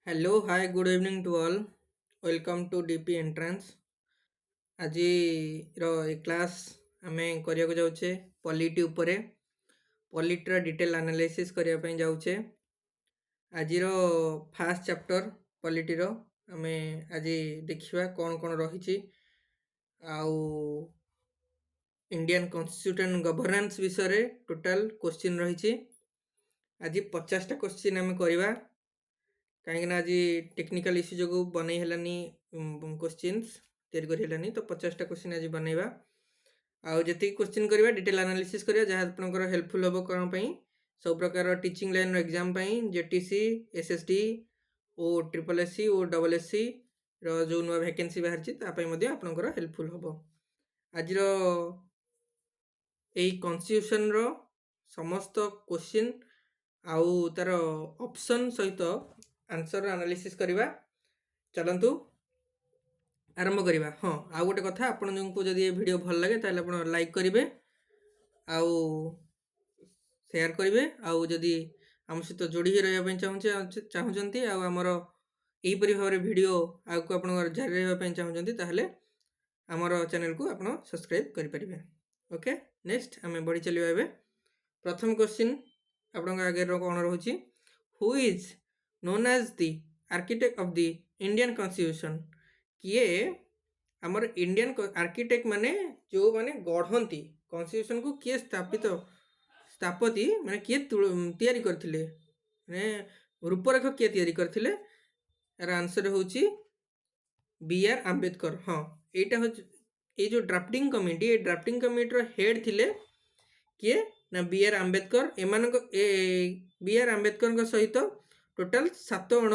Hello, hi, good evening to all. Welcome to DP Entrance. ଆଜିର ଏ class ଆମେ କରିବାକୁ ଯାଉଛେ ପଲିଟି ଉପରେ। ପଲିଟିର ଡିଟେଲ୍ ଆନାଲିସିସ୍ କରିବା ପାଇଁ ଯାଉଛେ। ଆଜିର ଫାର୍ଷ୍ଟ ଚାପ୍ଟର ପଲିଟିର ଆମେ ଆଜି ଦେଖିବା କ'ଣ କ'ଣ ରହିଛି ଆଉ ଇଣ୍ଡିଆନ୍ କନଷ୍ଟିଟ୍ୟୁସନ୍ ଗଭର୍ନାନ୍ସ ବିଷୟରେ ଟୋଟାଲ୍ କ୍ୱେଶ୍ଚିନ୍ ରହିଛି। ଆଜି 50ଟା କ୍ୱେଶ୍ଚିନ୍ ଆମେ କରିବା କାହିଁକିନା ଆଜି ଟେକ୍ନିକାଲ ଇସ୍ୟୁ ଯୋଗୁଁ ବନେଇ ହେଲାନି କ୍ୱେଶ୍ଚିନ୍ସ ତିଆରି କରି ହେଲାନି, ତ 50ଟା କ୍ୱେଶ୍ଚିନ୍ ଆଜି ବନେଇବା। ଆଉ ଯେତିକି କ୍ୱେଶ୍ଚିନ୍ କରିବା ଡିଟେଲ୍ ଆନାଲିସିସ୍ କରିବା, ଯାହା ଆପଣଙ୍କର ହେଲ୍ପଫୁଲ୍ ହେବ କ'ଣ ପାଇଁ, ସବୁ ପ୍ରକାର ଟିଚିଂ ଲାଇନ୍ର ଏକ୍ଜାମ୍ ପାଇଁ, ଜେଟିସି, ଏସ୍ଏସ୍ଡି ଓ SSC ଓ SSCର ଯେଉଁ ନୂଆ ଭ୍ୟାକେନ୍ସି ବାହାରିଛି ତା ପାଇଁ ମଧ୍ୟ ଆପଣଙ୍କର ହେଲ୍ପଫୁଲ୍ ହେବ। ଆଜିର ଏଇ କନଷ୍ଟିଟ୍ୟୁସନ୍ର ସମସ୍ତ କ୍ୱେଶ୍ଚିନ୍ ଆଉ ତାର ଅପସନ୍ ସହିତ ଆନ୍ସର ଆନାଲିସିସ୍ କରିବା। ଚାଲନ୍ତୁ ଆରମ୍ଭ କରିବା। ହଁ, ଆଉ ଗୋଟେ କଥା, ଆପଣଙ୍କୁ ଯଦି ଏ ଭିଡ଼ିଓ ଭଲ ଲାଗେ ତାହେଲେ ଆପଣ ଲାଇକ୍ କରିବେ ଆଉ ସେୟାର କରିବେ। ଆଉ ଯଦି ଆମ ସହିତ ଯୋଡ଼ି ହୋଇ ରହିବା ପାଇଁ ଚାହୁଁଛନ୍ତି ଆଉ ଆମର ଏହିପରି ଭାବରେ ଭିଡ଼ିଓ ଆଗକୁ ଆପଣଙ୍କର ଜାରି ରହିବା ପାଇଁ ଚାହୁଁଛନ୍ତି ତାହେଲେ ଆମର ଚ୍ୟାନେଲକୁ ଆପଣ ସବସ୍କ୍ରାଇବ୍ କରିପାରିବେ। ଓକେ, ନେକ୍ସଟ ଆମେ ବଢ଼ି ଚାଲିବା। ଏବେ ପ୍ରଥମ କ୍ୱେଶ୍ଚିନ୍ ଆପଣଙ୍କ ଆଗରେ କ'ଣ ରହୁଛି? Who is known as the architect of the Indian Constitution? କିଏ ଆମର ଇଣ୍ଡିଆନ୍ ଆର୍କିଟେକ୍ଟ ମାନେ ଯେଉଁମାନେ ଗଢ଼ନ୍ତି କନଷ୍ଟିଟ୍ୟୁସନକୁ, କିଏ ସ୍ଥାପତି ମାନେ କିଏ ତିଆରି କରିଥିଲେ, ମାନେ ରୂପରେଖ କିଏ ତିଆରି କରିଥିଲେ? ଏହାର ଆନ୍ସର ହେଉଛି BR ଆମ୍ବେଦକର। ହଁ, ଏଇଟା ହେଉଛି ଏଇ ଯେଉଁ ଡ୍ରାଫ୍ଟିଂ କମିଟି, ଏ ଡ୍ରାଫ୍ଟିଂ କମିଟିର ହେଡ୍ ଥିଲେ କିଏ ନା BR ଆମ୍ବେଦକର। ଏମାନଙ୍କ BR ଆମ୍ବେଦକରଙ୍କ ସହିତ ଟୋଟାଲ 7 ଜଣ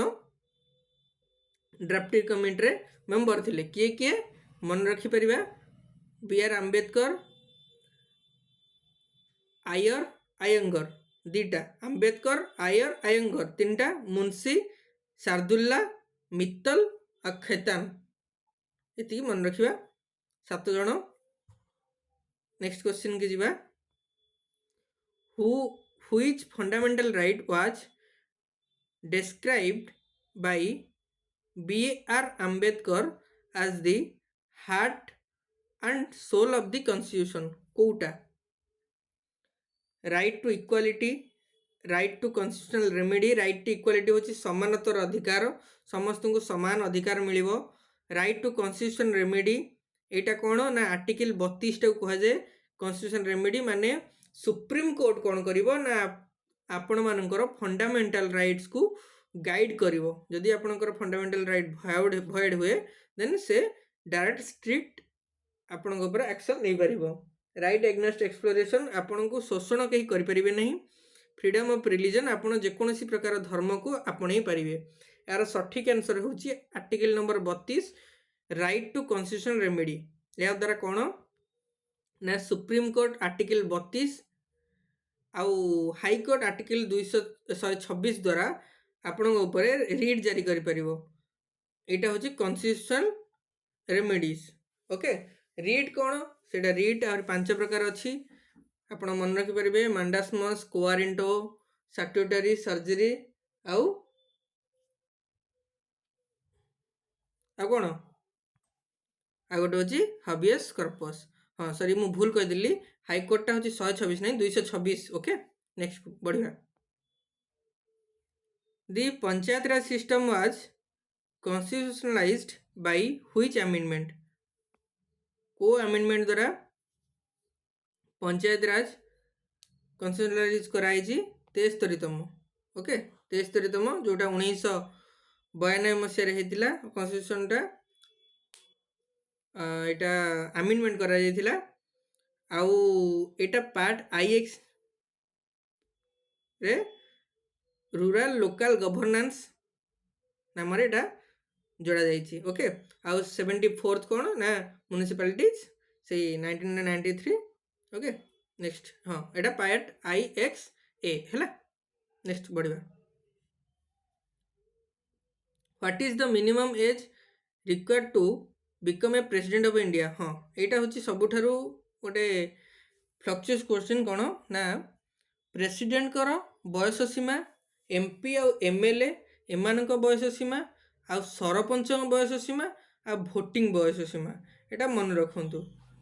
ଡ୍ରାଫ୍ଟିଂ କମିଟିରେ ମେମ୍ବର ଥିଲେ। କିଏ କିଏ ମନେ ରଖିପାରିବା? BR ଆମ୍ବେଦକର, ଆୟଙ୍ଗର ଦୁଇଟା, ଆମ୍ବେଦକର, ଆୟଙ୍ଗର ତିନିଟା, ମୁନ୍ସି, ଶାର୍ଦୁଲ୍ଲା, ମିତ୍ତଲ ଆଉ ଖେତାନ, ଏତିକି ମନେ ରଖିବା, 7 ଜଣ। ନେକ୍ସଟ କ୍ୱେଶ୍ଚିନ୍ କି ଯିବା। Which fundamental right was described by BR Ambedkar as the heart and soul of the constitution? কোটা? Right to equality, right to constitutional remedy. Right to equality होची समानतर अधिकार, समस्तଙ୍କୁ समान अधिकार मिलिबो। राइट टू कन्स्टिट्यूशन रेमेडी एटा कोण ना आर्टिकल 32 टाକୁ କୁହାଯାଏ। कन्स्टिट्यूशन रेमेडी माने सुप्रीम कोर्ट कोण करिवो ना आपण मानकर फंडामेंटल राइट्स को गाइड करिवो। जदि आपणकर फंडामेंटल राइट भॉइड हुए देन से डायरेक्ट स्ट्रिक्ट आपणक ऊपर एक्शन नहीं पारिबो। राइट एग्नेस्ट एक्सप्लोरेशन, आपण को शोषण कहीं करें नहीं। फ्रीडम ऑफ रिलीजन, आपण जेकोसी प्रकार धर्म को आपणई पारिबे। यार सठिक आंसर होची article number 32, right to constitution remedy. या द्वारा कौन ना सुप्रीम कोर्ट आर्टिकल 32 आउ हाईकोर्ट आर्टिकल 126 द्वारा आपण ऊपर रिट जारी कर पारिबो। एटा होची कन्स्टिट्यूशनल रेमेडीज। ओके, रिट कौन सेटा? रिट और 5 प्रकार अच्छी, आपण मन रखिपारे। मांडासमस, कोआरेंटो, स्टैट्यूटरी, सर्जरी आउ कौन आ गोटे होची हाबियस कर्पस। हाँ सॉरी, मु भूल कहीदेली, हाईकोर्टा होची 126 नहीं 226। ओके, नेक्स्ट बढ़िया। The panchayat raj system was constitutionalized by which amendment? को अमेंडमेंट द्वारा पंचायत राज कन्स्टिट्यूशनलाइज कराई? 73तम। ओके, 73तम, जोटा 1992 मसीह होता कन्स्टिट्यूशनटा एटा अमेंडमेंट करा जायतिला। आउ एटा पार्ट IX रे रूरल लोकल गवर्नेंस नाम रे एटा जोड़ा जाइछि। ओके, आउ 74th कोन ना म्युनिसिपैलिटीज से 1993। Okay, next. हाँ, एटा पार्ट IXA हैला। नेक्स्ट बढ़िया। What is the minimum age required to become a president of India? हाँ, यहाँ हूँ सबुठारु गोटे फ्लक्चुअस क्वेश्चन कौन ना प्रेसिडेंट कर बयस सीमा, MP आउ MLA ଏମାନଙ୍କ ବୟସ ସୀମା ଆଉ ସରପଞ୍ଚଙ୍କ ବୟସ ସୀମା ଆଉ ଭୋଟିଂ ବୟସ ସୀମା ଏଇଟା ମନେ ରଖନ୍ତୁ।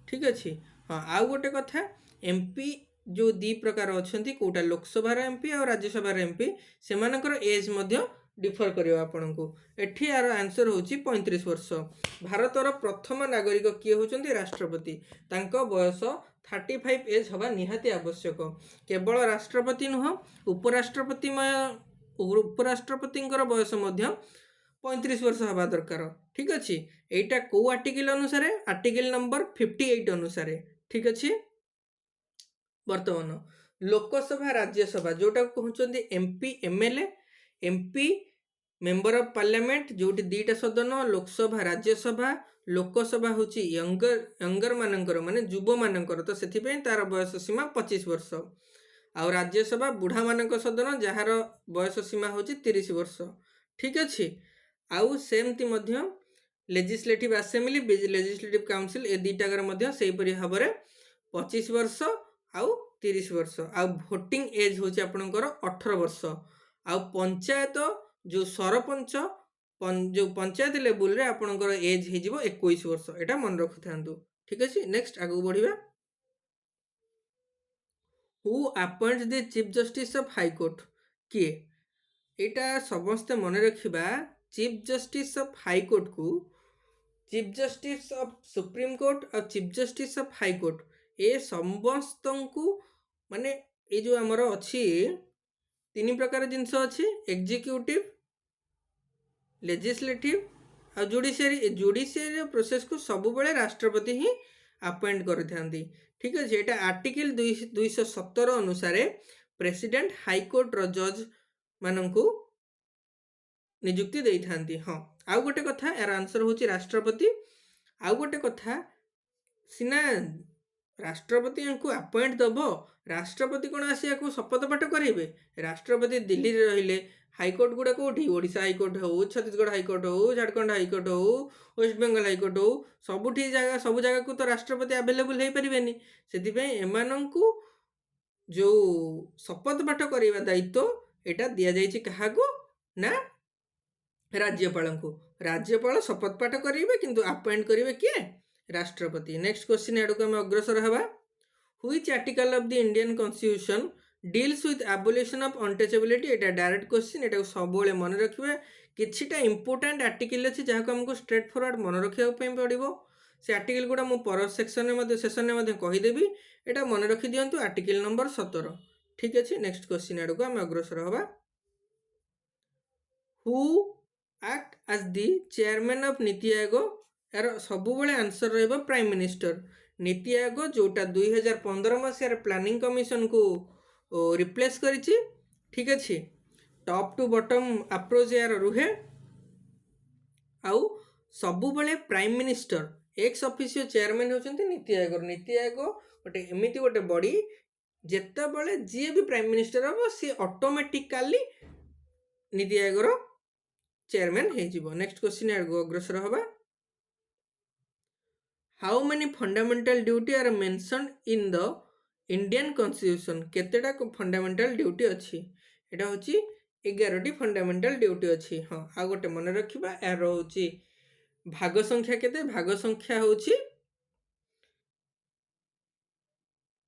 ଠିକ୍ ଅଛି। ହଁ, ଆଉ ଗୋଟେ କଥା, ଏମ୍ପି ଯେଉଁ ଦୁଇ ପ୍ରକାର ଅଛନ୍ତି, କେଉଁଟା ଲୋକସଭାର ଏମ୍ପି ଆଉ ରାଜ୍ୟସଭାର ଏମ୍ପି, ସେମାନଙ୍କର ଏଜ୍ ମଧ୍ୟ ଡିଫର କରିବ ଆପଣଙ୍କୁ। ଏଠି ଆର ଆନ୍ସର ହେଉଛି 35 ବର୍ଷ। ଭାରତର ପ୍ରଥମ ନାଗରିକ କିଏ ହେଉଛନ୍ତି? ରାଷ୍ଟ୍ରପତି। ତାଙ୍କ ବୟସ 35 ଏଜ୍ ହେବା ନିହାତି ଆବଶ୍ୟକ। କେବଳ ରାଷ୍ଟ୍ରପତି ନୁହଁ, ଉପରାଷ୍ଟ୍ରପତିଙ୍କର ବୟସ ମଧ୍ୟ 35 ବର୍ଷ ହେବା ଦରକାର। ଠିକ୍ ଅଛି। ଏଇଟା କେଉଁ ଆର୍ଟିକିଲ୍ ଅନୁସାରେ? ଆର୍ଟିକିଲ୍ ନମ୍ବର 58 ଅନୁସାରେ। ଠିକ୍ ଅଛି। ବର୍ତ୍ତମାନ ଲୋକସଭା ରାଜ୍ୟସଭା ଯେଉଁଟାକୁ କହୁଛନ୍ତି MP MLA, MP member of parliament, ଯେଉଁଠି ଦୁଇଟା ସଦନ, ଲୋକସଭା ରାଜ୍ୟସଭା। ଲୋକସଭା ହେଉଛି ୟଙ୍ଗର ମାନଙ୍କର, ମାନେ ଯୁବମାନଙ୍କର, ତ ସେଥିପାଇଁ ତାର ବୟସ ସୀମା 25 ବର୍ଷ। ଆଉ ରାଜ୍ୟସଭା ବୁଢ଼ାମାନଙ୍କ ସଦନ, ଯାହାର ବୟସ ସୀମା ହେଉଛି 30 ବର୍ଷ। ଠିକ୍ ଅଛି। ଆଉ ସେମିତି ମଧ୍ୟ ଲେଜିସ୍ଲେଟିଭ୍ ଆସେମ୍ବଲି, ଲେଜିସ୍ଲେଟିଭ୍ କାଉନସିଲ୍, ଏ ଦୁଇଟାକର ମଧ୍ୟ ସେହିପରି ଭାବରେ 25 ବର୍ଷ ଆଉ 30 ବର୍ଷ। ଆଉ ଭୋଟିଂ ଏଜ୍ ହେଉଛି ଆପଣଙ୍କର 18 ବର୍ଷ। ଆଉ ପଞ୍ଚାୟତ ଯେଉଁ ସରପଞ୍ଚ, ଯେଉଁ ପଞ୍ଚାୟତ ଲେବୁଲରେ ଆପଣଙ୍କର ଏଜ୍ ହେଇଯିବ 21 ବର୍ଷ। ଏଇଟା ମନେ ରଖିଥାନ୍ତୁ। ଠିକ୍ ଅଛି। ନେକ୍ସଟ ଆଗକୁ ବଢ଼ିବା। Who appoint the chief justice of high court? କିଏ? ଏଇଟା ସମସ୍ତେ ମନେ ରଖିବା। ଚିଫ୍ ଜଷ୍ଟିସ୍ ଅଫ୍ ହାଇକୋର୍ଟକୁ ଚିଫ୍ ଜଷ୍ଟିସ୍ ଅଫ୍ ସୁପ୍ରିମକୋର୍ଟ ଆଉ ଚିଫ୍ ଜଷ୍ଟିସ୍ ଅଫ୍ ହାଇକୋର୍ଟ, ଏ ସମସ୍ତଙ୍କୁ, ମାନେ ଏଇ ଯେଉଁ ଆମର ଅଛି 3 ପ୍ରକାର ଜିନିଷ ଅଛି, ଏକ୍ଜିକ୍ୟୁଟିଭ୍, ଲେଜିସ୍ଲେଟିଭ୍ ଆଉ ଜୁଡ଼ିସିଆରୀ। ଏ ଜୁଡ଼ିସିଆରୀ ପ୍ରୋସେସକୁ ସବୁବେଳେ ରାଷ୍ଟ୍ରପତି ହିଁ ଆପଏଣ୍ଟ କରିଥାନ୍ତି। ଠିକ୍ ଅଛି। ଏଇଟା ଆର୍ଟିକିଲ୍ 217 ଅନୁସାରେ ପ୍ରେସିଡେଣ୍ଟ ହାଇକୋର୍ଟର ଜଜ୍ ମାନଙ୍କୁ ନିଯୁକ୍ତି ଦେଇଥାନ୍ତି। ହଁ, ଆଉ ଗୋଟେ କଥା, ଏହାର ଆନ୍ସର ହେଉଛି ରାଷ୍ଟ୍ରପତି। ଆଉ ଗୋଟେ କଥା, ସିନା ରାଷ୍ଟ୍ରପତିଙ୍କୁ ଆପଏଣ୍ଟ ଦେବ, ରାଷ୍ଟ୍ରପତି କ'ଣ ଆସିବାକୁ ଶପଥ ପାଠ କରାଇବେ? ରାଷ୍ଟ୍ରପତି ଦିଲ୍ଲୀରେ ରହିଲେ, ହାଇକୋର୍ଟ ଗୁଡ଼ା କେଉଁଠି? ଓଡ଼ିଶା ହାଇକୋର୍ଟ ହେଉ, ଛତିଶଗଡ଼ ହାଇକୋର୍ଟ ହେଉ, ଝାଡ଼ଖଣ୍ଡ ହାଇକୋର୍ଟ ହେଉ, ୱେଷ୍ଟବେଙ୍ଗଲ ହାଇକୋର୍ଟ ହେଉ, ସବୁ ଜାଗାକୁ ତ ରାଷ୍ଟ୍ରପତି ଆଭେଲେବୁଲ୍ ହେଇପାରିବେନି। ସେଥିପାଇଁ ଏମାନଙ୍କୁ ଯେଉଁ ଶପଥ ପାଠ କରାଇବା ଦାୟିତ୍ୱ, ଏଇଟା ଦିଆଯାଇଛି କାହାକୁ? ନା ରାଜ୍ୟପାଳଙ୍କୁ। ରାଜ୍ୟପାଳ ଶପଥ ପାଠ କରିବେ, କିନ୍ତୁ ଆପଏଣ୍ଟ କରିବେ କିଏ? ରାଷ୍ଟ୍ରପତି। ନେକ୍ସଟ କ୍ୱେଶ୍ଚିନ୍ ଆଡ଼କୁ ଆମେ ଅଗ୍ରସର ହେବା। Which article of the Indian constitution deals with abolition of untouchability? ଏଇଟା ଡାଇରେକ୍ଟ କ୍ୱେଶ୍ଚିନ୍, ଏଟାକୁ ସବୁବେଳେ ମନେ ରଖିବେ। କିଛିଟା ଇମ୍ପୋର୍ଟାଣ୍ଟ ଆର୍ଟିକଲ୍ ଅଛି ଯାହାକୁ ଆମକୁ ଷ୍ଟ୍ରେଟ୍ ଫରୱାର୍ଡ଼ ମନେ ରଖିବା ପାଇଁ ପଡ଼ିବ। ସେ ଆର୍ଟିକଲ୍ ଗୁଡ଼ା ମୁଁ ପର ସେସନରେ ମଧ୍ୟ କହିଦେବି। ଏଇଟା ମନେ ରଖିଦିଅନ୍ତୁ। Article number 17। ଠିକ୍ ଅଛି। ନେକ୍ସଟ କ୍ୱେଶ୍ଚିନ୍ ଆଡ଼କୁ ଆମେ ଅଗ୍ରସର ହେବା। Who act as the chairman of NITI Aayog? ଏହାର ସବୁବେଳେ ଆନ୍ସର ରହିବ ପ୍ରାଇମ୍ ମିନିଷ୍ଟର। ନୀତି ଆୟୋଗ ଯେଉଁଟା 2015 ମସିହାରେ ପ୍ଲାନିଂ କମିଶନକୁ ରିପ୍ଲେସ୍ କରିଛି। ଠିକ୍ ଅଛି। ଟପ୍ ଟୁ ବଟମ୍ ଆପ୍ରୋଚ୍ ଏହାର ରୁହେ। ଆଉ ସବୁବେଳେ Prime minister X officio chairman ହେଉଛନ୍ତି ନୀତି ଆୟୋଗର। ନୀତି ଆୟୋଗ ଗୋଟେ ଏମିତି ଗୋଟେ ବଡ଼ି, ଯେତେବେଳେ ଯିଏ ବି ପ୍ରାଇମ୍ ମିନିଷ୍ଟର ହେବ, ସିଏ ଅଟୋମେଟିକାଲି ନୀତି ଆୟୋଗର ଚେୟାରମ୍ୟାନ୍ ହେଇଯିବ। ନେକ୍ସଟ କ୍ୱେଶ୍ଚିନ୍ ଆଡ଼କୁ ଅଗ୍ରସର ହେବା। How many fundamental duty are mentioned in the Indian constitution? କେତେଟା ଫଣ୍ଡାମେଣ୍ଟାଲ ଡ୍ୟୁଟି ଅଛି? ଏଇଟା ହେଉଛି 11ଟି ଫଣ୍ଡାମେଣ୍ଟାଲ ଡ୍ୟୁଟି ଅଛି। ହଁ, ଆଉ ଗୋଟେ ମନେ ରଖିବା, ଏହାର ହେଉଛି ଭାଗ ସଂଖ୍ୟା କେତେ? ଭାଗ ସଂଖ୍ୟା ହେଉଛି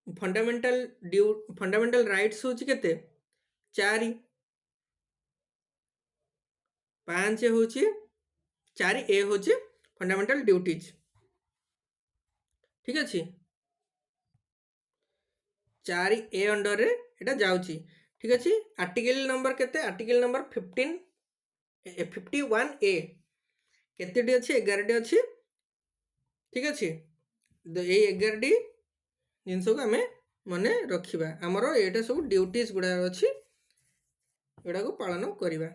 ଫଣ୍ଡାମେଣ୍ଟାଲ ରାଇଟ୍ସ ହେଉଛି କେତେ? 4। 5 ହେଉଛି 4A ହେଉଛି ଫଣ୍ଡାମେଣ୍ଟାଲ ଡ୍ୟୁଟିଜ। ଠିକ୍ ଅଛି। 4A ଅଣ୍ଡରରେ ଏଇଟା ଯାଉଛି। ଠିକ୍ ଅଛି। ଆର୍ଟିକଲ ନମ୍ବର କେତେ? Article number 51A। କେତେଟି ଅଛି? 11ଟି ଅଛି। ଠିକ୍ ଅଛି। ଏଇ 11ଟି ଜିନିଷକୁ ଆମେ ମନେ ରଖିବା। ଆମର ଏଇଟା ସବୁ ଡ୍ୟୁଟିଜ ଗୁଡ଼ାକ ଅଛି, ଏଗୁଡ଼ାକୁ ପାଳନ କରିବା।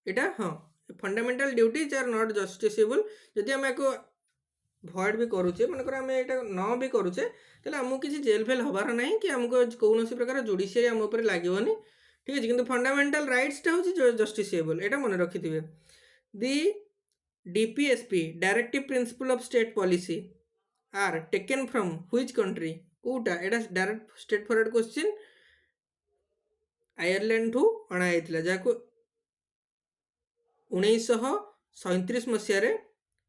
ଏଇଟା ହଁ, ଫଣ୍ଡାମେଣ୍ଟାଲ ଡ୍ୟୁଟିଜ ଆର୍ ନଟ୍ ଜଷ୍ଟିସେବୁଲ୍। ଯଦି ଆମେ ଏହାକୁ ଭଏଡ୍ ବି କରୁଛେ, ମନେକର ଆମେ ଏଇଟା ନ ବି କରୁଛେ, ତାହେଲେ ଆମକୁ କିଛି ଜେଲ୍ ଫେଲ୍ ହେବାର ନାହିଁ, କି ଆମକୁ କୌଣସି ପ୍ରକାର ଜୁଡ଼ିସିଆରୀ ଆମ ଉପରେ ଲାଗିବନି। ଠିକ୍ ଅଛି। କିନ୍ତୁ ଫଣ୍ଡାମେଣ୍ଟାଲ ରାଇଟ୍ସଟା ହେଉଛି ଜଷ୍ଟିସେବୁଲ୍, ଏଇଟା ମନେ ରଖିଥିବେ। ଦି DPSP directive principle of state policy R taken from which country? କେଉଁଟା? ଏଇଟା ଡାଇରେକ୍ଟ ଷ୍ଟ୍ରେଟ୍ ଫରୱାର୍ଡ଼ କ୍ୱେଶ୍ଚିନ୍। ଆୟାରଲ୍ୟାଣ୍ଡଠୁ ଅଣାଯାଇଥିଲା, ଯାହାକୁ 1937 ମସିହାରେ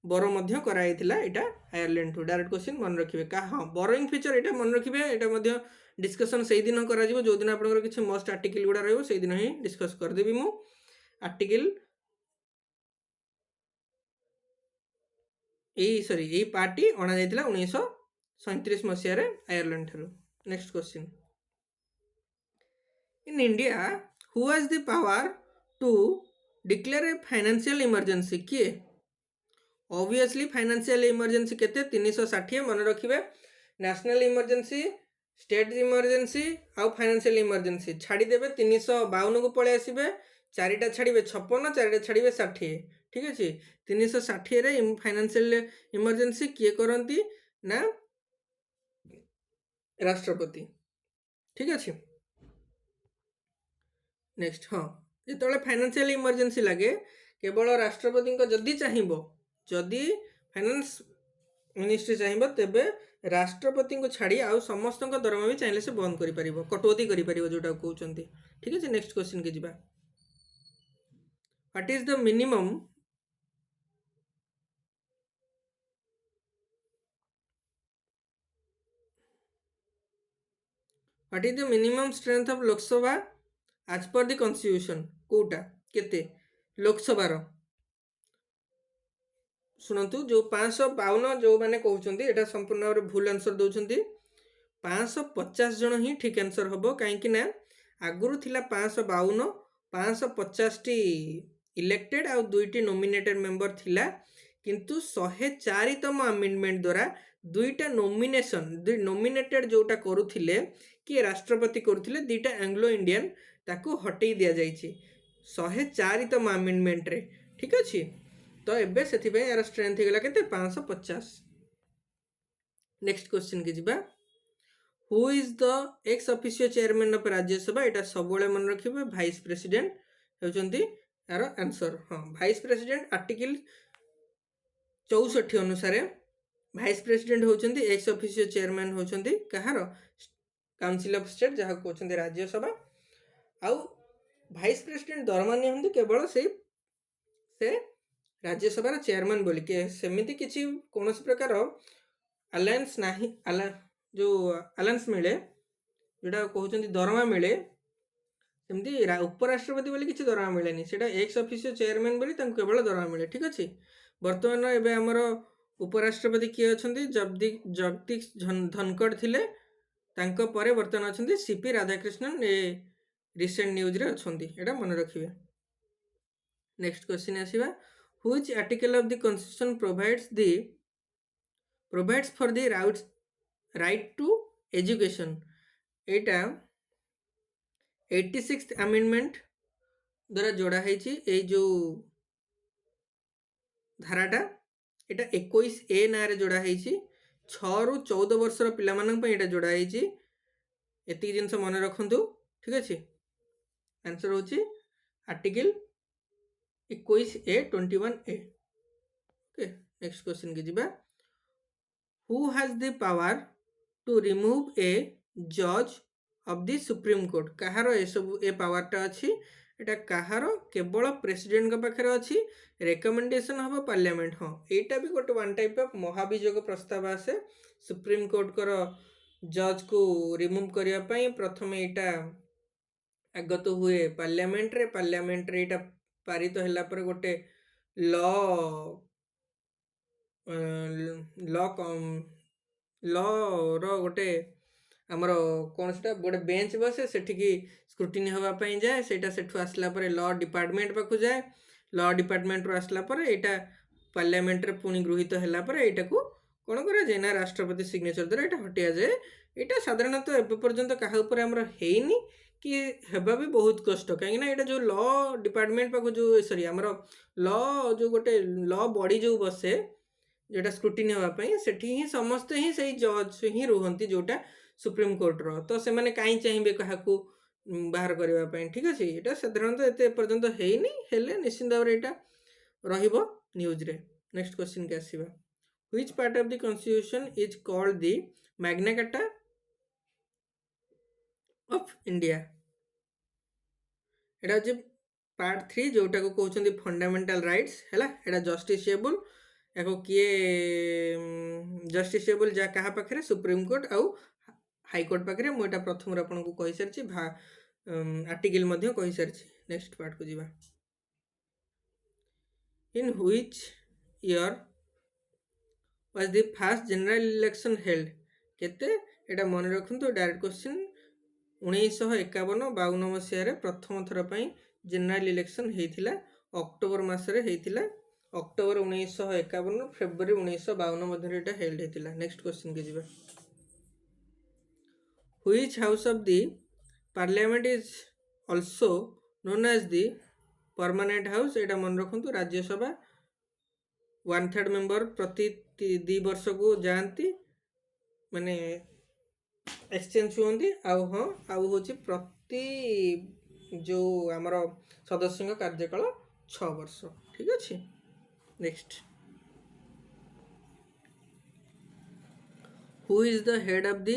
ବରୋ ମଧ୍ୟ କରାଯାଇଥିଲା ଏଇଟା ଆୟାରଲ୍ୟାଣ୍ଡଠୁ। ଡାଇରେକ୍ଟ କ୍ୱେଶ୍ଚିନ୍ ମନେ ରଖିବେ। ହଁ, ବରୋଇଂ ଫିଚର ଏଇଟା ମନେ ରଖିବେ। ଏଇଟା ମଧ୍ୟ ଡିସ୍କସନ୍ ସେଇଦିନ କରାଯିବ ଯେଉଁଦିନ ଆପଣଙ୍କର କିଛି ମଷ୍ଟ ଆର୍ଟିକିଲ୍ ଗୁଡ଼ା ରହିବ, ସେଇଦିନ ହିଁ ଡିସ୍କସ୍ କରିଦେବି ମୁଁ। ଆର୍ଟିକିଲ୍ ଏଇ ପାର୍ଟଟି ଅଣାଯାଇଥିଲା 1937 ମସିହାରେ ଆୟାରଲ୍ୟାଣ୍ଡ ଠାରୁ। Next question, in India who has the power to declare a financial emergency? କିଏ? ऑब्वियसली फाइनेंशियल इमरजेंसी केते 360 मन रखिबे। नेशनल इमरजेंसी, स्टेट इमरजेंसी आउ फाइनेंशियल इमरजेंसी छाड़ी देबे 352 को पळे आसीबे। चारिटा छाड़िबे 56, चारिटा छाड़िबे 60। ठीक अछि। 360 रे फाइनेंशियल इमरजेंसी किए करंती ना राष्ट्रपति। ठीक अछि। नेक्स्ट, हाँ, जेतबेले फाइनेंशियल इमरजेंसी लागे केवल राष्ट्रपति को जदि चाहिबो, जदि फाइनेंस मिनिस्ट्री चाहिए तेबे राष्ट्रपति को छाड़ी आउ समस्त दरमा भी चाहिए से बंद कर पारिबो, कटौती कर पारिबो जोटा कहउचंती। ठीक है। नेक्स्ट क्वेश्चन के जिबा। What is the minimum strength of Lok Sabha as per the constitution? कोटा केते लोकसभा रो शुणु, जो 552 जो मैंने कहते हैं संपूर्ण भाव में भूल आंसर दौरान 550 जन ही ठीक आंसर हम। कहीं आगुरी थिला 552, 550 टी इलेक्टेड आउ 2टी नॉमिनेटेड मेंबर थिला, किंतु 104तम अमेंडमेंट द्वारा 2टा नॉमिनेटेड जोटा करुथिले कि राष्ट्रपति करुथिले 2टा एंग्लो इंडियन ताकू हटई दिया जाइछि 104तम अमेंडमेंट रे। ठीक अछि। तो एबे सेथिबे यार स्ट्रेंथ हेगला केते 550। नेक्स्ट क्वेश्चन के जिबा। Who is the x officio chairman of Rajya Sabha? एटा सबले मन रखिबे वाइस प्रेसिडेंट हेउचंती यार आंसर। हां, वाइस प्रेसिडेंट आर्टिकल 64 अनुसार वाइस प्रेसिडेंट होचंती एक्स ऑफिशियो चेयरमैन होचंती कहारो काउंसिल ऑफ स्टेट जहा कहउचंती राज्यसभा। आउ वाइस प्रेसिडेंट दरमानी हंती केवल से राज्यसभा चेयरमैन बोली के सेमिति किसी कौन प्रकार अलायंस नहीं, जो अलायंस मिले जोटा कहते दरमा मिले सेमती उपराष्ट्रपति बोली किसी दरमा मिलेनी, सेटा एक्स ऑफिशियो चेयरमैन बोली केवल दरमा मिले। ठीक अच्छे। बर्तमान एबे हमर उपराष्ट्रपति किए अछंती जगदीश धनखड़ थिले, तांको परे बर्तमान अछंती सीपी राधाकृष्णन। ए रिसेंट न्यूज रे अछंती, एटा मन रखिबे। नेक्स्ट क्वेश्चन आसीबा। Which article of the constitution provides for the right to education? Etah 86th amendment द्वारा जोड़ा है। जो धाराटा एटा 21A ना रे जोड़ा है। 6 ରୁ 14 वर्षर पिला मानन पे एटा जोड़ा है। एति जिंस मन रखंतु। ठीक अछि। आंसर होची article 21A 21A। Okay. Next question के जिबा। Who has the power to remove a जज ऑफ द सुप्रीम कोर्ट? कहारो ए सब ए पावरटा अछि? एटा कहारो? केवल प्रेसिडेंट का पाखरे अछि। रिकमेंडेशन हबो पार्लियामेंट। हां, एटा भी गोटे वन टाइप ऑफ महाभियोग प्रस्ताव आसे सुप्रीम कोर्ट कर जज को रिमूव करिया पई। प्रथम एटा आगत हुए पार्लियामेंट रे एटा पारित होला पर गोटे लॉ रो गोटे हमर कोन सेटा गोटे बेंच बसे सेठी स्क्रूटिनी हवा पई जाए। सेटा सेठु आसला पर लॉ डिपार्टमेंट पाखु जाए। लॉ डिपार्टमेंट रो आसला पर एटा पार्लियामेंट रे पुनी गृहीत होला पर एटा को कोन करा जाए ना राष्ट्रपति सिग्नेचर द्वारा एटा हटिया जाए। एटा साधारणतः एबे पर्यंत काहा ऊपर हमर हेइनी कि हेबा भी बहुत कष्ट, कहीं ना एटा जो लॉ डिपार्टमेंट पाखु जो सॉरी हमर लॉ जो गोटे लॉ बॉडी जो बसे जोटा स्क्रूटिनी हवा पई सेठी ही समस्त ही सही जज ही रुहंती जोटा सुप्रीम कोर्ट रो। तो से माने काई चाहिबे काहाकू बाहर करबा पई। ठीक अछि। एटा साधारणतः एते पर्यंत हेइनी, हेले निश्चित भाव एटा रहिबो न्यूज रे। नेक्स्ट क्वेश्चन के आसीबा। Which part of the constitution is called the Magna Carta of India? एटा जे पार्ट 3 जोटा को कहते फंडामेंटल राइट्स है एटा जस्टिसेबल या किए जस्टिसेबल जहाँ क्या पाखे सुप्रीम कोर्ट आउ हाईकोर्ट पाखे मुझे प्रथम आपन को कही सारी आर्टिकल कही सारी नेक्स्ट पार्ट को जीवा in which year was the first general election held केते एटा मन रखु डायरेक्ट क्वेश्चन 1951-52 मसीह प्रथम थर पर जनरल इलेक्शन होता अक्टोबर मसरे होता अक्टोबर 1951 फेब्रुआरी 1952 मध्य हेल्ड होता नेक्स्ट क्वेश्चन के जीवा which house of the parliament is also known as the permanent house एटा मन रखु राज्यसभा 1/3 मेंबर प्रति 2 वर्ष को जाती माने एक्सचेंज हुआ आउ हाँ आउ हूँ प्रति जो आमर सदस्य कार्यकाल 6 वर्ष ठीक अच्छे next who is the head of the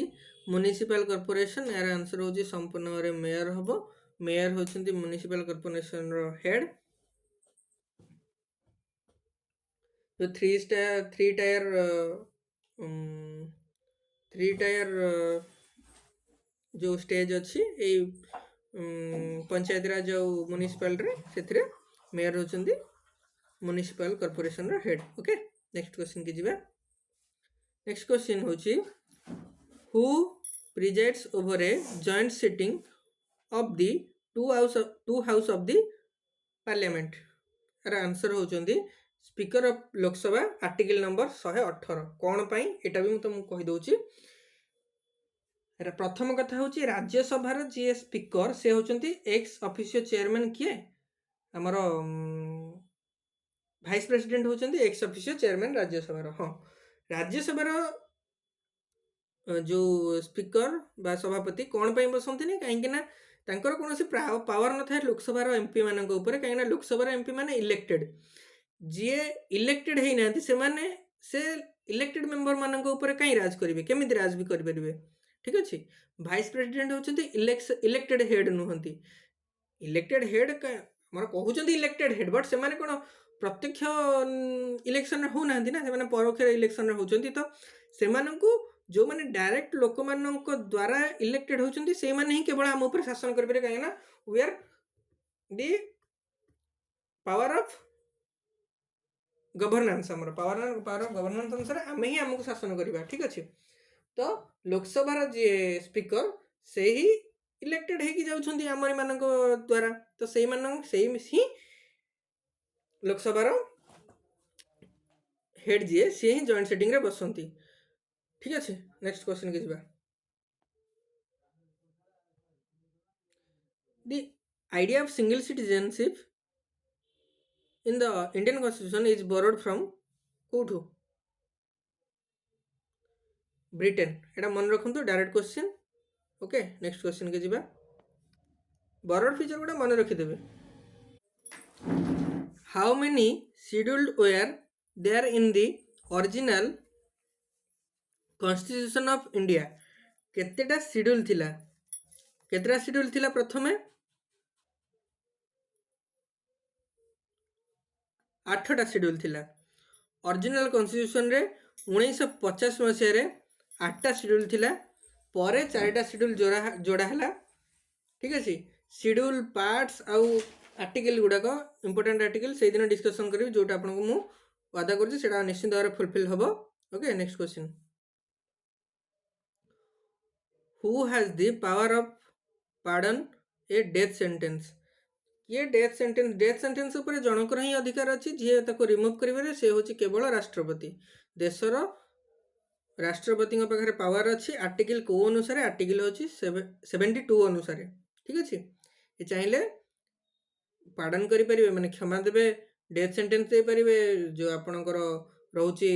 municipal corporation यार आंसर हूँ संपूर्ण भाव मेयर हम मेयर होती म्युनिसिपल कॉर्पोरेशन रो हेड जो थ्री टायर जो स्टेज अच्छी पंचायत राज म्युनिसिपल से मेयर होती म्युनिसिपल कॉर्पोरेशन रो हेड ओके नेक्स्ट क्वेश्चन की जीवा नेक्स्ट क्वेश्चन होची who presides over a joint sitting of the two house of the parliament यार आंसर होचंदी speaker of Lok Sabha article number 118 कौन पाई एटा भी तुमको कहि दउची प्रथम कथा हूँ राज्यसभार जी स्पीकर से होचंती एक्स ऑफिशियल चेयरमैन किए आमर भाइस प्रेसिडेंट होचंती एक्स ऑफिशियल चेयरमैन राज्यसभार हाँ राज्यसभार जो स्पीकर बा सभापति कौन पाई बसंती नहीं कहीं कौन सी पावर न था लोकसभार एमपी मान कहीं लोकसभार एमपी माने इलेक्टेड जी इलेक्टेड होना से इलेक्टेड मेंबर मान कहीं राज करेंगे केमी राज भी करेंगे ठीक अच्छे भाइस प्रेसिडेंट होती इलेक्टेड हेड नुहति इलेक्टेड हेड मोर कहते इलेक्टेड हेड बट से कौन प्रत्यक्ष इलेक्शन होना से परोक्ष इलेक्शन होती तो से जो मैंने डायरेक्ट लोक मान द्वारा इलेक्टेड होती से ही केवल आम उपर शासन करेंगे कहीं we are the power of governance आम पावर ऑफ गवर्नेंस अनुसार आम ही आमको शासन करवा ठीक अच्छे तो लोकसभार जी स्पीकर से ही इलेक्टेड होगी जाउछंती आमरी मान द्वारा तो से ही लोकसभार हेड जी सी ही जॉइंट सिटिंग रे बसंती ठीक अच्छे नेक्स्ट क्वेश्चन के जीवा the idea of single citizenship in the Indian constitution is borrowed from कोठू ब्रिटेन एटा मन रखु direct question okay next question के जीवा बोरोड फीचर गोटे मन रखिदेवे how many schedules were there in the original constitution of India केतेटा शेड्यूल थिला केतेटा शेड्यूल थिला प्रथमे 8टा शेड्यूल थिला ओरिजिनल कॉन्स्टिट्यूशन रे 1950 मसीह रे 8टा शेड्यूल थिला परे 4टा शेड्यूल जोड़ा हला ठीक अच्छे शेड्यूल पार्ट्स आउ आर्टिकल गुड़ाक इंपोर्टेंट आर्टिकल से दिन डिस्कसन करी जोटा आपको मु वादा कर निश्चित भाव फुलफिल हम okay next question who has the power of pardon A death sentence ये डेथ सेंटेंस उपर जनकर ही अधिकार अच्छी जी रिमूव करेंगे से हूँ केवल राष्ट्रपति देशर राष्ट्रपति पाखे पावर अच्छी आर्टिकल को अनुसार आर्टिकल हूँ 72 अनुसार ठीक अच्छे ये चाहिए पार्डन करेंगे मैंने क्षमा देवे डेथ सेंटेंस दे पारे जो आपणकर रोचे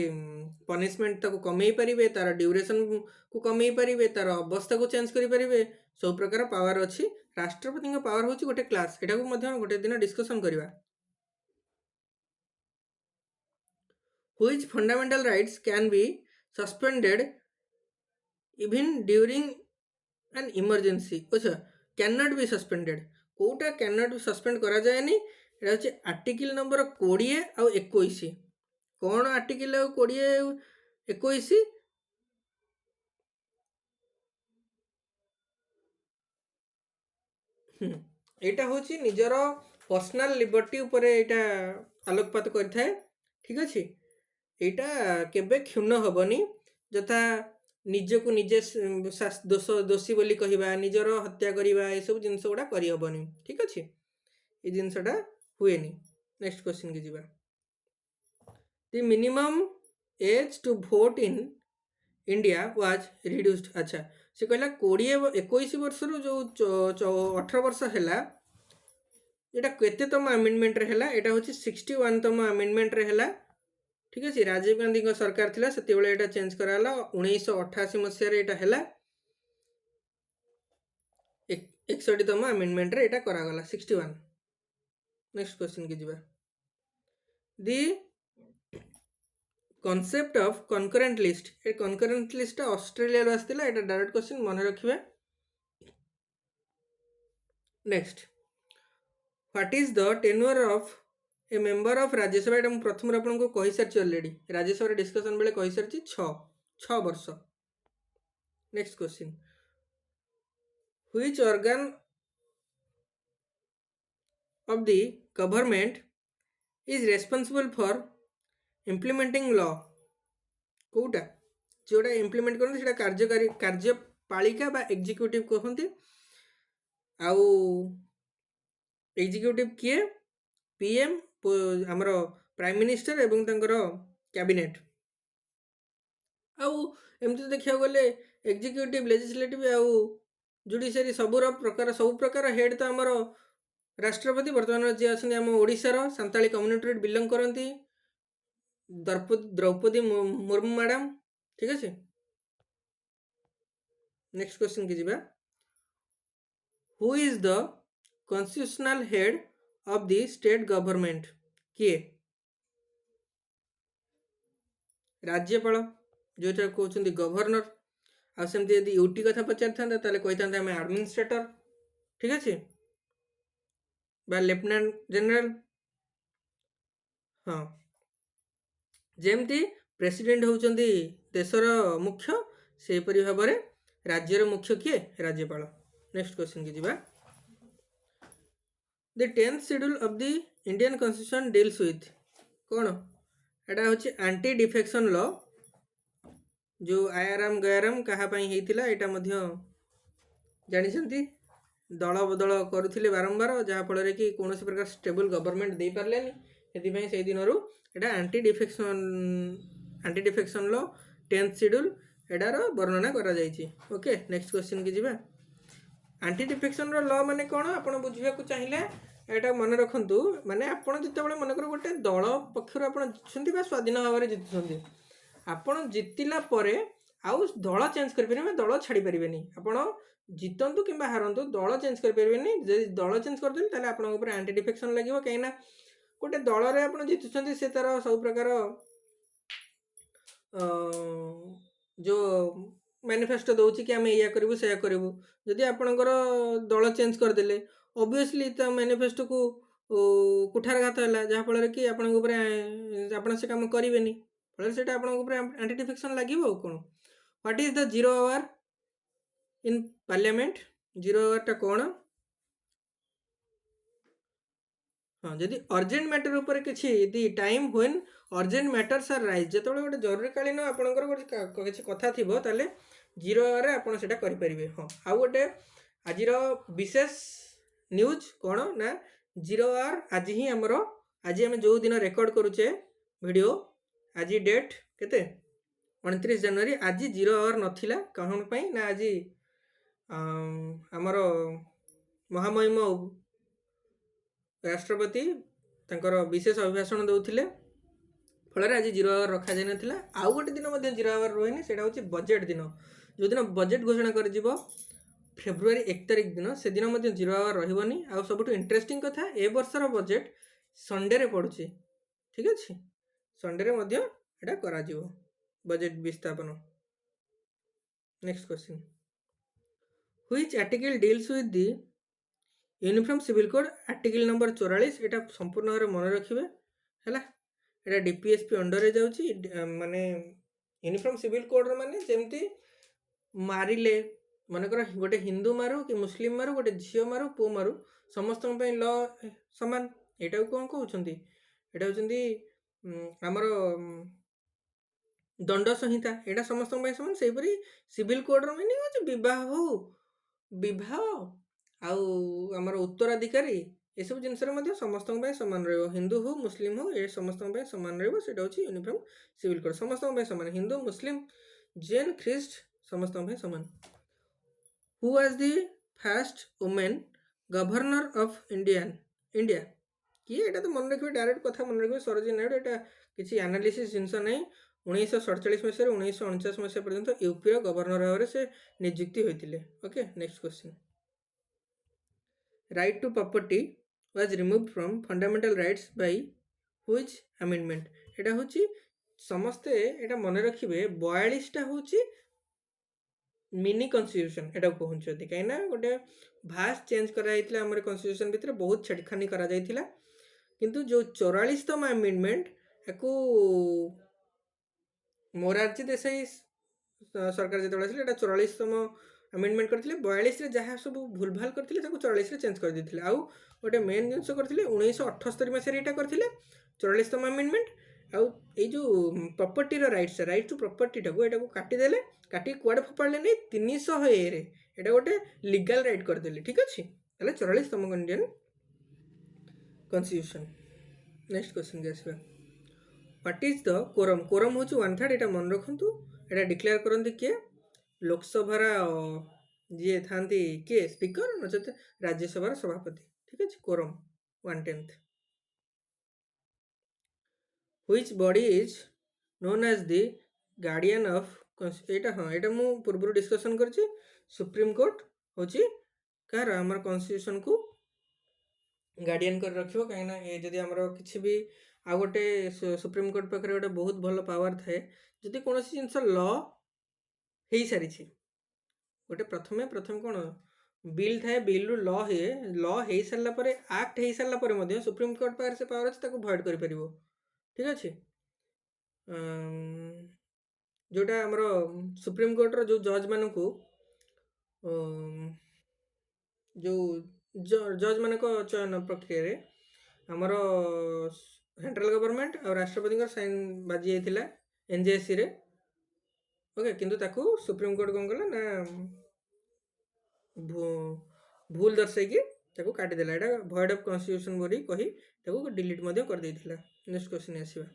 पनिशमेंट ताको कमे पारे तार ड्यूरेशन को कमे पारे तार अवस्था को चेंज करेंगे सब प्रकार पावर अच्छी राष्ट्रपति पावर हूँ गोटे क्लास एटा को गोटे दिन डिस्कसन करवा which fundamental rights can be suspended even during an emergency अच्छा कैन नॉट बी सस्पेंडेड कोटा कैन नॉट सस्पेंड करा जाएनी एटा होची आर्टिकल नंबर 20 आ 21 कौन आर्टिकल 20 21 एटा होची निजर पर्सनल लिबर्टी ऊपर एटा आलोकपात करथाय ठीक अछि एटा केबे क्षुण्ण हबनी जथा ନିଜକୁ ନିଜେ ଦୋଷୀ ବୋଲି କହିବା ନିଜର ହତ୍ୟା କରିବା ଏସବୁ ଜିନିଷ ଗୁଡ଼ା କରିହେବନି ଠିକ୍ ଅଛି ଏ ଜିନିଷଟା ହୁଏନି ନେକ୍ସଟ କ୍ୱେଶ୍ଚିନ୍ କି ଯିବା the minimum age to vote in India was reduced ଆଚ୍ଛା ସେ କହିଲା 21 ବର୍ଷରୁ ଯେଉଁ 18 ବର୍ଷ ହେଲା ଏଇଟା କେତେତମ ଆମେଣ୍ଡମେଣ୍ଟରେ ହେଲା ଏଇଟା ହେଉଛି 61ତମ ଆମେଣ୍ଡମେଣ୍ଟରେ ହେଲା ठीक अच्छे राजीव गांधी सरकार थिला सेतेबेले एटा चेंज कराला 1988 मसीह एटा हैला 61तम अमेंडमेंट रे एटा करागला 61 नेक्स्ट क्वेश्चन की जिबा the concept of concurrent list ए कनकरेंट लिस्ट ऑस्ट्रेलिया रो आस्तिला एटा डायरेक्ट क्वेश्चन मन रखिबा next what is the tenure of a member of Rajya Sabha एटा प्रथम आपको कही सारी ऑलरेडी राज्यसभा डिस्कशन बेले कही सारी 6 वर्ष next question which organ of the government is responsible for implementing law कोटा जोटा इम्प्लीमेंट करते सेटा कार्यकारी कार्यपालिका बा एग्जीक्यूटिव कहते आउ एग्जीक्यूटिव किए पीएम आमर प्राइम मिनिस्टर एवं तंकर कैबिनेट आउ एमती देखा गले एग्जीक्यूटिव लेजिस्लेटिव आउ जुडिशियरी सब प्रकार हेड तो आमर राष्ट्रपति बर्तमान जी अच्छा आम ओडिशार सांताली कम्युनिटी बिलंग करती द्रौपदी मुर्मू मैडम ठीक अच्छे नेक्स्ट क्वेश्चन की जीवा who is the constitutional head of the state government किए राज्यपाल जोटा कहते गवर्नर आमती यदि यूटी कथा पचार था कही था आम एडमिनिस्ट्रेटर ठीक अच्छे बा लेफ्टिनेंट जनरल हाँ जेमती प्रेसिडेंट होउचंदी देशर मुख्य सेपरि भाव में राज्यर मुख्य किए राज्यपाल नेक्स्ट क्वेश्चन की जीवा the 10th schedule of the Indian constitution deals with कौन एटा होची एंटी डिफेक्शन लॉ जो आयाराम गयाराम कहापाई होता यहाँ जानी दल बदल करुले बारंबार जहाँफल कि कौन प्रकार स्टेबल गवर्नमेंट दे पारे से दिन एटा anti defection law 10th schedule एटार वर्णना करा जाइछि ओके नेक्स्ट क्वेश्चन की जीवा एंटी डिफेक्शन लॉ माने कौन आपन बुझिया को चाहिए एटा मन रखंतु माने आपन जितेबाला मनकर गोटे दल पक्षर आपन जितुछंती बा स्वाधीन भाव में जितुछंती आपन जितिला परे आउ दल चेंज कर परिबे दल छाड़ी परिबेनी आपन जितंतु किंबा हारंतु दल चेंज कर परिबेनी जदि दल चेंज कर देन ताले आपन ऊपर एंटी डिफेक्शन लागिवो काइना गोटे दल रे आपन जितुछंती से तार सब प्रकार जो मैनिफेस्टो दौर कि आम या करूँ से करूँ जदि आपणकर दल चेंज करदे ऑब्वियसली तो मैनिफेस्टो को कुठारघात है जहाँफल कि आप से कम करेंगे फल से एंटी डिफेक्शन लगे कौन what is the zero hour in parliament zero hour टा कौन हाँ जदि अर्जेंट मैटर उपर किसी time when urgent matters are raise जो गोटे जरूरीकालीन आपंकर गोटे किसी कथा थी ताले जीरो आवर आपड़ से करें हाँ आउ गोटे आज विशेष न्यूज कौन ना जीरो आवर आज ही आमर आज आम जो दिन रेकर्ड करुचे वीडियो आज डेट केते 29 जनवरी आज जीरो आवर नथिला कौन पाई ना आज आमर महामहिम राष्ट्रपति तंकर विशेष अभिभाषण दौले फल आज जीरो आवर रखा जाई नथिला आउ गोटे दिन जीरो आवर रोहिनी सेटा होची बजेट दिन जो दिन बजेट घोषणा कर जिवो फेब्रुआरी 1 तारिख दिन से दिन जीरो आवर रही आउ सब इंटरेस्टिंग कथा ए वर्षर बजेट संडे रे पड़ुची ठीक अच्छे संडे रे मध्य एटा करा जिवो बजेट विस्थापन next question which article deals with the uniform civil code article number 44 एटा संपूर्ण भाव मन रखिबे हैला एटा डीपीएसपी अंडर रे जाउची माने यूनिफॉर्म सिविल कोड माने जेमती मारिले मनकर गोटे हिंदू मारू कि मुस्लिम मारू गोटे झियो मारू पो मारू समस्त ल समान एटा कौन कहउछंती एटा होचंती हमर दंड संहिता एटा समस्त समान सेपरी सिविल कोड रो मीनिंग होची विवाह हो विवाह आउ हमर उत्तराधिकारी ये सब जिनस समस्त सामान रहिबो हिंदू हो मुस्लिम हो ये समस्त सामान रहिबो सेटा होची यूनिफॉर्म सिविल कोड समस्त सामान हिंदू मुस्लिम जैन ख्रिस्ट समस्त सामान who was the first women governor of India किए एटा तो मन रखिबे डायरेक्ट कथा मन रखिबे सरोजिनी नायडू एटा किसी एनालिसिस जिनस नै 1947 मसीह 1949 मसीह पर्यंत यूपी रो गवर्नर भाव से नियुक्ति होइतिले okay next question right to property was removed from fundamental rights by which amendment एटा होची समस्ते एटा मन रखिबे 42 टा होची मिनी कॉन्स्टिट्यूशन एटा कहउछथि काइना गोटे भास चेंज करा जाइतिला हमर कॉन्स्टिट्यूशन भितर बहुत छेड़खानी करा जाइतिला किंतु जो 44तम अमेंडमेंट एको मोरारजी देसाई सरकार जेतबे आसिले एटा 44तम अमेंडमेंट करथिले 42 रे जहा सब भूलभाल करथिले ताको 44 रे चेंज कर दिथिले आउ गोटे मेन जिंस करथिले 1978 मसिया एटा करथिले 44तम अमेंडमेंट आउ ए जो प्रॉपर्टी रो राइट टू प्रॉपर्टी टाको एटा को काटी देले काटी कुआडे फपाड़ले नै 300 ए रे एटा गोटे लीगल राइट कर देले ठीक अछि तले 44तम इंडियन कॉन्स्टिट्यूशन नेक्स्ट क्वेश्चन के आसीबा व्हाट इज द कोरम होची 1/3 एटा मन रखंतु एटा डिक्लेयर करंती के लोकसभा जी थांती के स्पीकर नचते राज्यसभा सभापति ठीक है quorum 1/10 which body is known as the guardian of एटा हाँ एटा मु पूर्व डिस्कशन करछि सुप्रीम कोर्ट होची कार हमर कॉन्स्टिट्यूशन को गार्डियन कर रखिबो काहेना ए जदी हमर किछि भी आ गोटे सुप्रीम कोर्ट पाखरे गोटे बहुत भल पावर थाए जदि कोनोसी जिंस लॉ हेई सारिछि गोटे प्रथमे कौन बिल थाए बिल रु लॉ हेई सारला परे एक्ट हेई सारला परे मध्ये सुप्रीम कोर्ट पाखरे से पावर अछि ताको भॉइड करि परिबो ठीक अछि जोटा हमर सुप्रीम कोर्ट रो जो जज मानन को जो जज मान को चयन प्रक्रिया रे हमर सेंट्रल गवर्नमेंट और राष्ट्रपति का साइन बाजी जाइतिला एनजेएससी रे ओके किंतु ताकू सुप्रीम कोर्ट कौन कला ना भूल दर्शाई कि ताकू काटी देला एटा भॉइड ऑफ कॉन्स्टिट्यूशन बोली कही ताकू डिलीट मध्ये कर देइथिला नेक्स्ट क्वेश्चन आसीबा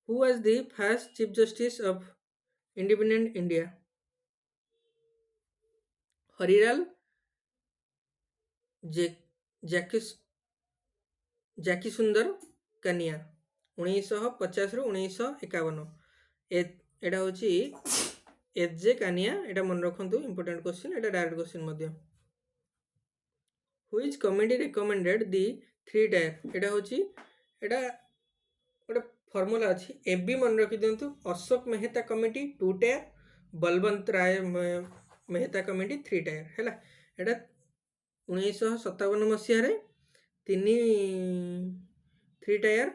who was the first chief justice of independent India Harilal Jekisundas Kania 1950 रु 1951 एटा होची एजे कानिया एटा मन रखंतु इंपोर्टेंट क्वेश्चन एटा डायरेक्ट क्वेश्चन मध्ये which committee recommended the 3 tyre एटा होची एटा गोटे फार्मूला अछि एबी मन रखि दियंतु Ashok Mehta committee 2 tyre Balwant Rai Mehta committee 3 tyre हैला एटा 1957 मसिया रे 3 टायर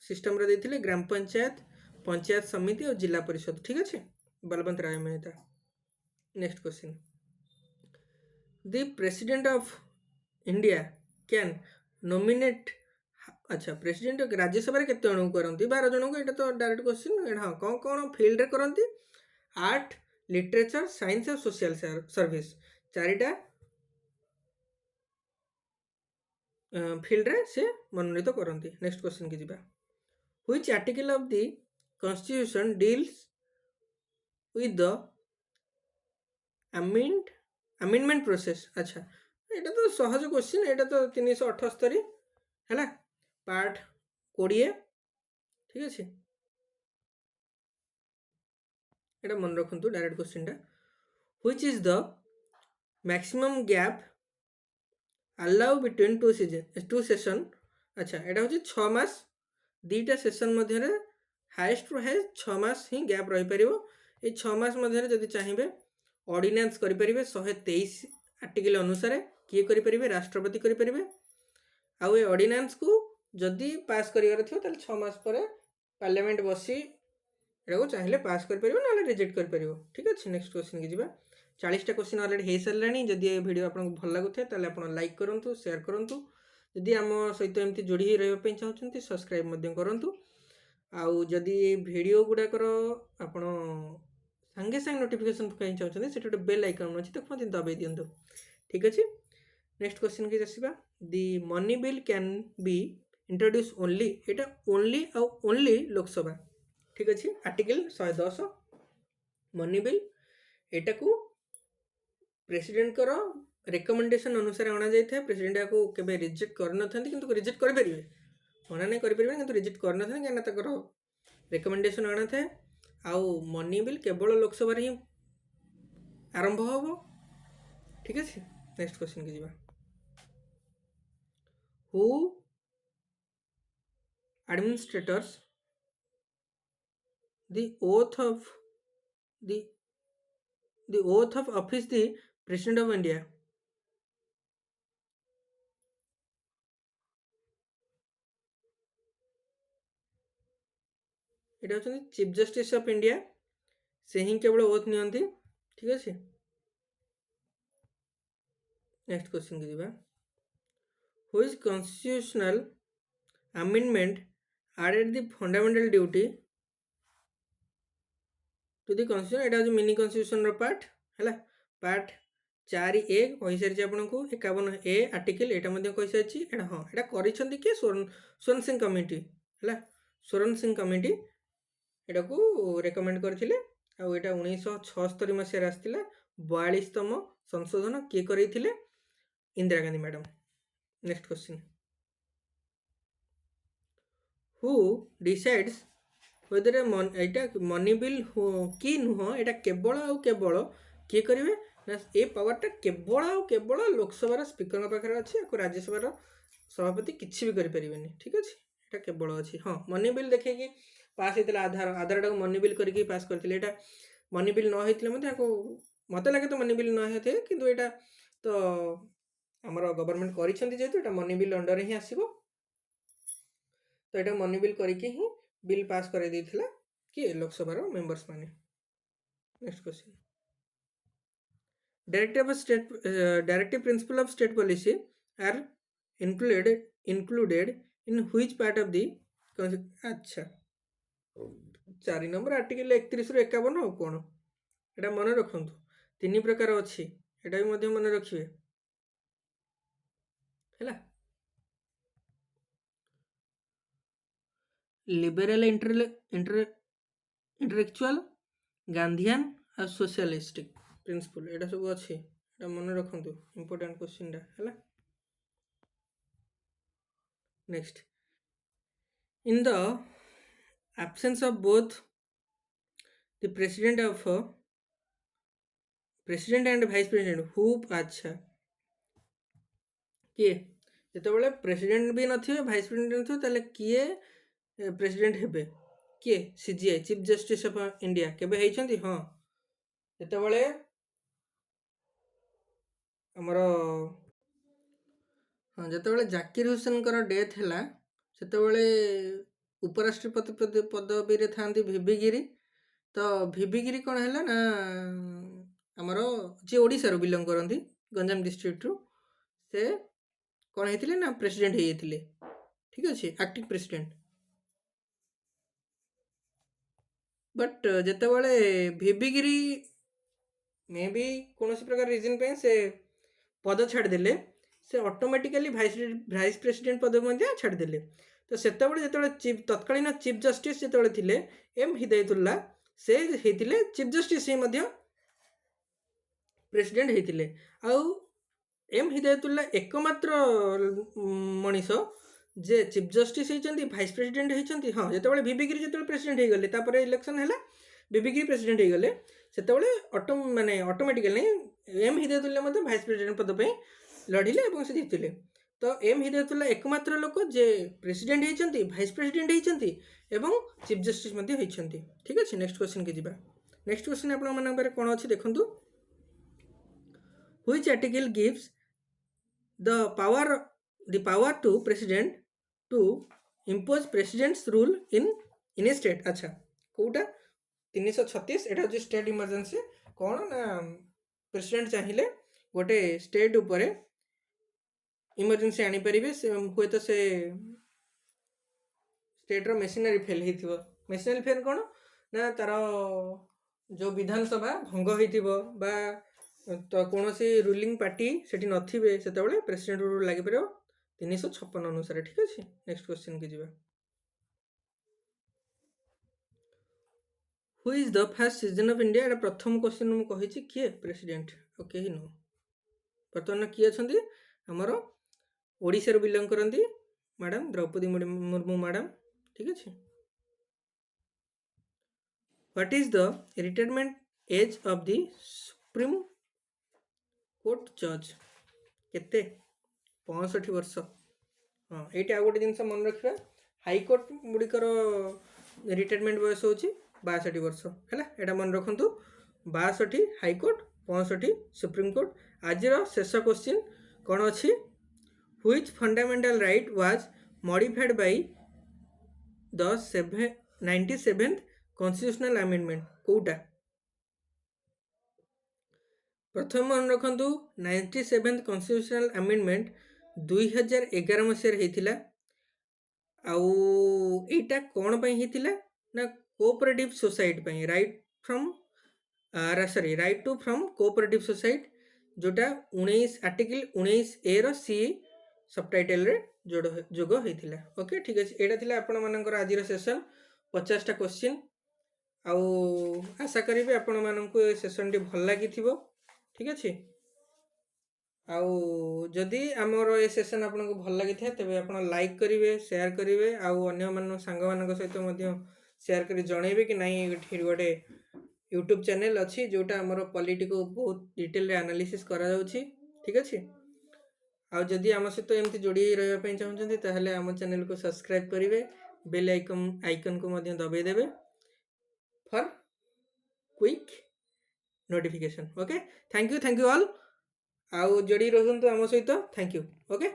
सिस्टम रे देथिले ग्राम पंचायत समिति और जिला परिषद ठीक अछि Balwant Rai Mehta next question the president of India can nominate अच्छा प्रेसिडेंट राज्यसभा रे केते जण करंती 12 जण को एटा तो डायरेक्ट क्वेश्चन हां कोन फील्ड रे करंती आर्ट लिटरेचर साइंस और सोशल सर्विस चारिटा फील्ड रे से मनोनीत करंती नेक्स्ट क्वेश्चन की जिबा which article of the constitution deals with the amendment process अच्छा एटा तो सहज क्वेश्चन एटा तो 378 हैला पार्ट 20 ठीक अछि एटा मन रखंतु डायरेक्ट क्वेश्चन टा which is the maximum gap allow between two session अच्छा एटा होची 6 मास दीटा सेशन मध्य रे हाईएस्ट टू हाईएस्ट 6 मास ही गैप रही परिबो ए 6 मास मध्य रे जदी चाहिबे ऑर्डिनेंस करि परिबे 123 आर्टिकल अनुसार किए करें राष्ट्रपति करें आउ ए ऑर्डिनेंस को जदि पास कर 6 मास पर पार्लियामेंट बसी एटा चाहिए पास कर ना रिजेक्ट कर। ठीक अच्छे नेक्स्ट क्वेश्चन की जी 40टा क्वेश्चन अलरेडी हो सारे जदि ये वीडियो आपको भल लगुए तो आप लाइक करूँ शेयर करूँ जदि आम सहित एमती जोड़ी रही चाहते सब्सक्राइब करूँ आउ जदि वीडियो गुड़ाकर आपण सांगे सांगे नोटिफिकेशन पकाई चाहते से गोटे बेल आइकन अच्छी तो मत दबाई दिंतु। ठीक अच्छे नेक्स्ट क्वेश्चन की आसवा the money bill can be introduce only एटा ओनली आउ ओनली लोकसभा। ठीक अच्छे आर्टिकल 110 मनी बिल एटा को प्रेसिडेंट कर रेकमेंडेशन अनुसार अणा जाए प्रेसिडेंट या केबे रिजेक्ट कर किंतु रिजेक्ट करेंगे मना नहीं करेंगे कि रिजेक्ट करना कहीं रेकमेंडेशन आना था आउ मनी बिल केवल लोकसभा ही आरंभ हम। ठीक अच्छे नेक्स्ट क्वेश्चन की जीवा who administrators the oath of office the president of India। এটা হচ্ছে চিফ জস্টিস অফ ইন্ডিয়া से ही केवल ओथ नियंती। ठीक अच्छे नेक्स्ट क्वेश्चन की जीवा which constitutional amendment added the fundamental duty to the constitution एटा जो मिनी कॉन्स्टिट्यूशन रो पार्ट है पार्ट 4A कही सारी आपको 51A आर्टिकल यहाँ कही सारी हाँ यहाँ कर किए स्वर्ण सिंह कमिटी है स्वर्ण सिंह कमिटी एटा को रेकमेंड करते आउ एटा 1976 मसीह आसला 42तम संशोधन किए करते Indira Gandhi madam. Next question who decides whether Etah money bill कि नुह एटा केवल आउ केवल किए करेंगे ना ये पावरटा केवल आउ केवल लोकसभा स्पीकर पाखे अच्छे राज्यसभा सभापति किसी भी करें। ठीक अच्छे यहाँ केवल अच्छी हाँ मनी बिल देखे पास होता आधार टाक मनी बिल करके पास करते मनी बिल न होते मत लगे तो मनी बिल न होते किंतु यहाँ तो आमर गवर्नमेंट कर मनी बिल अंडर ही आसो तो यहाँ मनी बिल करके ही बिल पास कर किए लोकसभा मेंबर्स माने। Next question directive principle of state policy are included in which part of the अच्छा 4 नंबर आर्टिकल 31 रु 51 और कौन यहाँ मन रखु 3 प्रकार अच्छी यहाँ भी मन रखिए है लिबरल इंटेलेक्चुअल गांधीयन और सोशलिस्टिक प्रिंसिपल यहाँ सब अच्छी यहाँ मन रखु इंपोर्टेंट क्वेश्चन है। Next in the absence of both the president and vice president who अच्छा किए जिते प्रेसिडेंट भी नथिबे भाइस प्रेसिडेंट नथिबे ताले किए प्रेसिडेंट हेबे किए CGI chief justice of India केबे हेइछंती हाँ जिते हमर हाँ जिते जाकिर हुसैन कर डेथ है से उपराष्ट्रपति पदवी था भिवी गिरी तो भिवी गिरी कौन है ना आमर जी ओडिशा बिलंग करती गंजाम डिस्ट्रिक्ट रु से कौन होते ना प्रेसिडेंट होते। ठीक अच्छे एक्टिंग प्रेसिडेंट बट जिते भिवी गिरी मे बी कौन प्रकार रिजन पे से पद छाड़देले से ऑटोमेटिकली भाइस प्रेसिडेंट पद छाड़देले तो से चीफ तत्कालीन चीफ जस्टिस जो थे एम हिदायतुल्ला से होते चीफ जस्टिस ही प्रेसिडेंट होते आउ एम हिदायतुल्ला एकमात्र मनीष जे चीफ जस्टिस होती भाइस प्रेसिडेंट होती हाँ जो भिवी गिरी जो प्रेसिडेंट हो गले तापर इलेक्शन है भिवी गिरी प्रेसिडेंट हो गले से माने automatically M Hidayatullah vice president पद पे लड़िले और से जीतले तो एम हिदायतुल्ला एकमात्र लोक जे प्रेसिडेंट होती भाइस प्रेसिडेंट होती एवं चीफ जस्टिस होती। ठीक अच्छे नेक्स्ट क्वेश्चन की जीवा नेक्स्ट क्वेश्चन आप कौन अच्छी देखूँ which article gives the power to president to impose president's rule in a state. अच्छा कोटा 336 एटा होची स्टेट इमर्जेंसी कोन ना प्रेसिडेंट चाहिए गोटे स्टेट उपरे इमर्जेंसी आनी परिबे से हुए तो से स्टेट रो मेशिनरी फेल हिथिबो मेशिनरी फेल कोन ना तार जो विधानसभा भंग होइथिबो बा तो कौन रूलिंग पार्टी सेठी नथिबे सेतेबेले प्रेसिडेंट रूल लागि परबो 356 अनुसार ठीक अछि नेक्स्ट क्वेश्चन के जिबा who is the first citizen of India एटा प्रथम क्वेश्चन मु कहि छि के प्रेसिडेंट ओके ही नो वर्तमान किए अछंती हमरो ओडिसा रो बिलोंग करंती मैडम द्रौपदी मुर्मू मैडम ठीक अछि what is the retirement age of the supreme court जज केते 65 वर्ष हाँ ये गोटे जिनस मन रखा हाईकोर्ट गुड़िकर रिटायरमेंट बयस हूँ 62 वर्ष है यहाँ मन रखु 62 हाईकोर्ट 65 सुप्रीमकोर्ट आज शेष क्वेश्चन कौन अच्छी which fundamental right was modified by the 97th constitutional amendment कोटा प्रथम मन रखु 97th कॉन्स्टिट्यूशनल अमेंडमेंट 2011 मसीह होता आईटा कौन होता ना cooperative society right from sorry right to form cooperative society जोटा 19 आर्टिकल 19A रो सी सबटाइटल रे जोग होता ओके ठीक अच्छे यहाँ थी आपण मानकर आज सेसन 50टा क्वेश्चन आशा करी आपण मानक सेसन टी भल लगी ठीक अच्छे आउ जदि आमर ए सेशन आपको भल लगी था तेज आप लाइक करेंगे शेयर करेंगे आने सांग मान सहित शेयर कर जनइबे कि नहीं गोटे यूट्यूब चैनल अच्छी जोटा आमर पॉलिटी को बहुत डिटेल एनालिसिस करा जाउछि ठीक अच्छे आदि आम सहित एमती जोड़ी रही चाहते ताहले आम चैनल को सब्सक्राइब करेंगे बेल आइकन को दबाई देवे for quick notification okay thank you all आउ जोड़ी रहंतु आम सहित थैंक यू ओके।